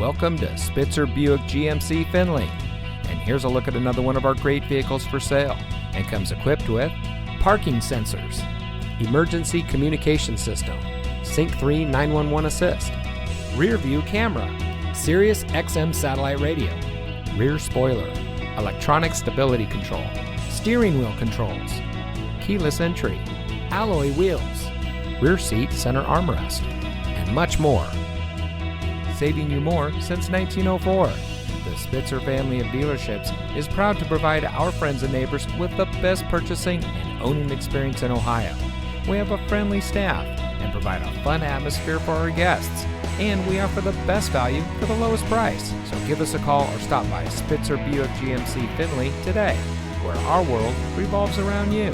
Welcome to Spitzer Buick GMC Findlay. And here's a look at another one of our great vehicles for sale, and comes equipped with parking sensors, emergency communication system, Sync 3 911 assist, rear view camera, Sirius XM satellite radio, rear spoiler, electronic stability control, steering wheel controls, keyless entry, alloy wheels, rear seat center armrest, and much more. Saving you more since 1904. The Spitzer family of dealerships is proud to provide our friends and neighbors with the best purchasing and owning experience in Ohio. We have a friendly staff and provide a fun atmosphere for our guests. And we offer the best value for the lowest price. So give us a call or stop by Spitzer Buick GMC Findlay today, where our world revolves around you.